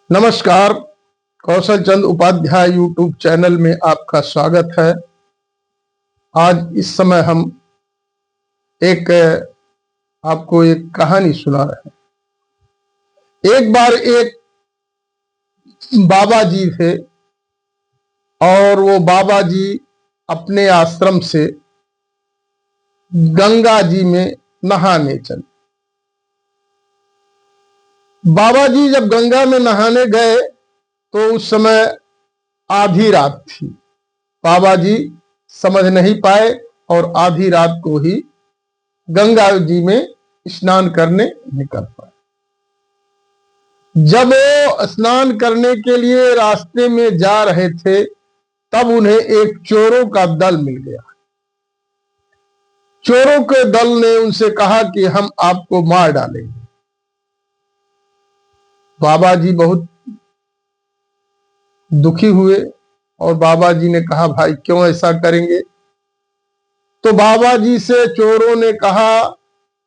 नमस्कार। कौशल चंद Upadhyay YouTube channel में आपका स्वागत है। आज इस समय हम आपको एक कहानी सुना रहे हैं। एक बार एक बाबा जी थे और वो बाबा जी अपने आश्रम से गंगा जी में नहाने चले। बाबा जी जब गंगा में नहाने गए तो उस समय आधी रात थी। बाबा जी समझ नहीं पाए और आधी रात को ही गंगा जी में स्नान करने निकल पाए। जब वो स्नान करने के लिए रास्ते में जा रहे थे तब उन्हें एक चोरों का दल मिल गया। चोरों के दल ने उनसे कहा कि हम आपको मार डालेंगे। बाबा जी बहुत दुखी हुए और बाबा जी ने कहा, भाई क्यों ऐसा करेंगे? तो बाबा जी से चोरों ने कहा,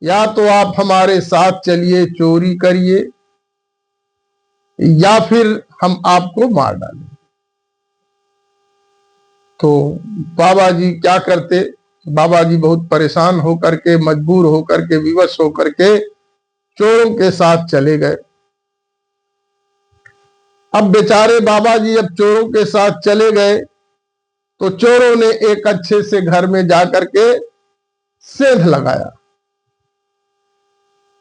या तो आप हमारे साथ चलिए, चोरी करिए, या फिर हम आपको मार डालेंगे। तो बाबा जी क्या करते? बाबा जी बहुत परेशान होकर के, मजबूर होकर के, विवश होकर के चोरों के साथ चले गए। अब बेचारे बाबा जी जब चोरों के साथ चले गए तो चोरों ने एक अच्छे से घर में जाकर के सेंध लगाया।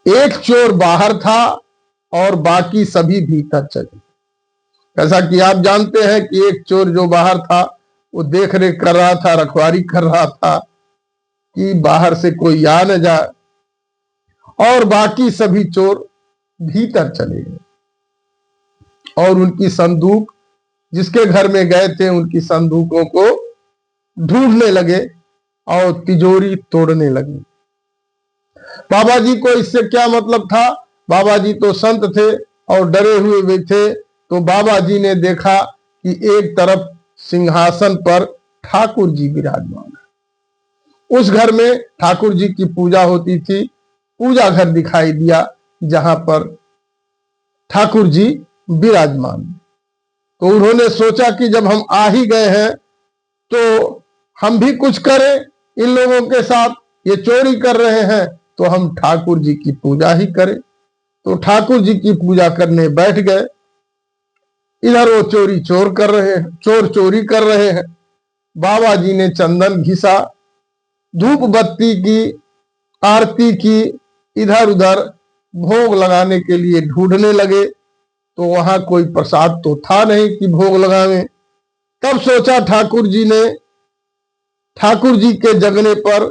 एक चोर बाहर था और बाकी सभी भीतर चले। जैसा कि आप जानते हैं कि एक चोर जो बाहर था वो देख रेख कर रहा था, रखवारी कर रहा था कि बाहर से कोई आ न जाए, और बाकी सभी चोर भीतर चले गए और उनकी संदूक, जिसके घर में गए थे, उनकी संदूकों को ढूंढने लगे और तिजोरी तोड़ने लगे। बाबा जी को इससे क्या मतलब था? बाबा जी तो संत थे और डरे हुए भी थे। तो बाबा जी ने देखा कि एक तरफ सिंहासन पर ठाकुर जी विराजमान है। उस घर में ठाकुर जी की पूजा होती थी। पूजा घर दिखाई दिया जहां पर ठाकुर जी विराजमान। तो उन्होंने सोचा कि जब हम आ ही गए हैं तो हम भी कुछ करें इन लोगों के साथ। ये चोरी कर रहे हैं तो हम ठाकुर जी की पूजा ही करें। तो ठाकुर जी की पूजा करने बैठ गए। इधर वो चोर चोरी कर रहे हैं। बाबा जी ने चंदन घिसा, धूप बत्ती की, आरती की, इधर उधर भोग लगाने के लिए ढूंढने लगे। तो वहां कोई प्रसाद तो था नहीं कि भोग लगावे। तब सोचा ठाकुर जी के जगने पर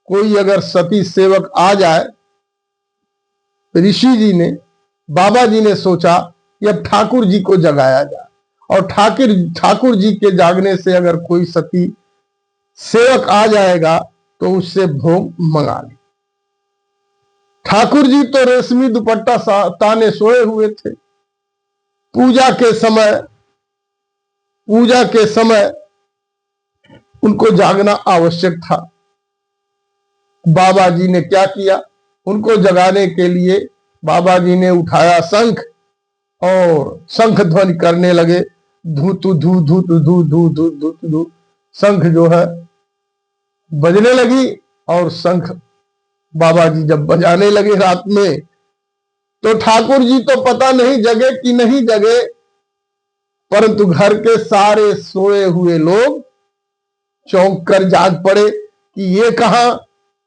कोई अगर सती सेवक आ जाए। ऋषि जी ने, बाबा जी ने सोचा कि अब ठाकुर जी को जगाया जाए और ठाकुर जी के जागने से अगर कोई सती सेवक आ जाएगा तो उससे भोग मंगा ले। ठाकुर जी तो रेशमी दुपट्टा ताने सोए हुए थे। पूजा के समय उनको जागना आवश्यक था। बाबा जी ने क्या किया? उनको जगाने के लिए बाबा जी ने उठाया शंख और शंख ध्वनि करने लगे। धू धू धू धू धू धू धू धू धू धू शंख जो है बजने लगी। और शंख बाबा जी जब बजाने लगे रात में तो ठाकुर जी तो पता नहीं जगे कि नहीं जगे, परंतु घर के सारे सोए हुए लोग चौंक कर जाग पड़े कि ये कहां,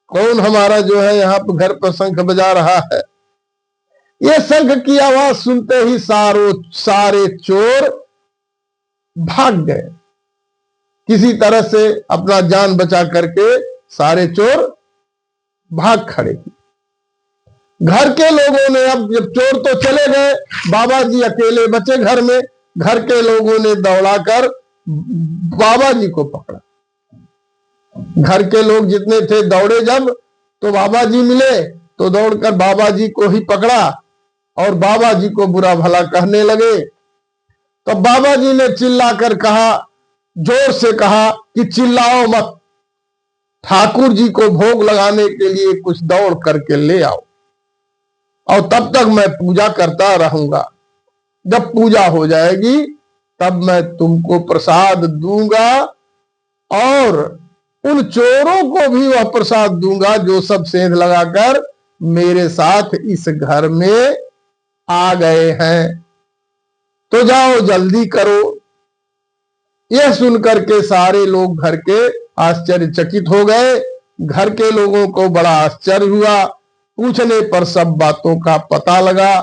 कौन हमारा जो है यहाँ पर घर पर शंख बजा रहा है। ये शंख की आवाज सुनते ही सारे चोर भाग गए। किसी तरह से अपना जान बचा करके सारे चोर भाग खड़े। घर के लोगों ने, अब जब चोर तो चले गए, बाबा जी अकेले बचे घर में। घर के लोगों ने दौड़ाकर बाबा जी को पकड़ा। घर के लोग जितने थे दौड़े जब, तो बाबा जी मिले तो दौड़कर बाबा जी को ही पकड़ा और बाबा जी को बुरा भला कहने लगे। तो बाबा जी ने चिल्लाकर कहा, जोर से कहा कि चिल्लाओ मत, ठाकुर जी को भोग लगाने के लिए कुछ दौड़ करके ले आओ और तब तक मैं पूजा करता रहूंगा। जब पूजा हो जाएगी तब मैं तुमको प्रसाद दूंगा और उन चोरों को भी वह प्रसाद दूंगा जो सब सेंध लगाकर मेरे साथ इस घर में आ गए हैं। तो जाओ जल्दी करो। यह सुनकर के सारे लोग घर के आश्चर्यचकित हो गए। घर के लोगों को बड़ा आश्चर्य हुआ। पूछने पर सब बातों का पता लगा।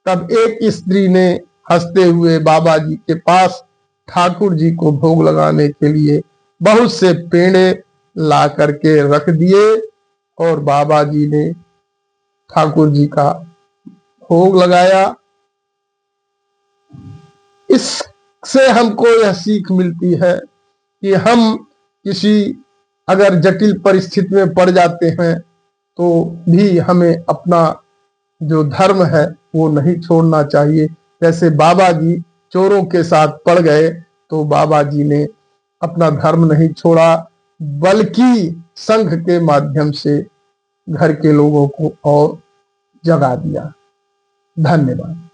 तब एक स्त्री ने हंसते हुए बाबा जी के पास ठाकुर जी को भोग लगाने के लिए बहुत से पेड़े ला करके रख दिए और बाबा जी ने ठाकुर जी का भोग लगाया। इससे हमको यह सीख मिलती है कि हम किसी अगर जटिल परिस्थिति में पड़ जाते हैं तो भी हमें अपना जो धर्म है वो नहीं छोड़ना चाहिए। जैसे बाबा जी चोरों के साथ पड़ गए तो बाबा जी ने अपना धर्म नहीं छोड़ा, बल्कि संघ के माध्यम से घर के लोगों को और जगा दिया। धन्यवाद।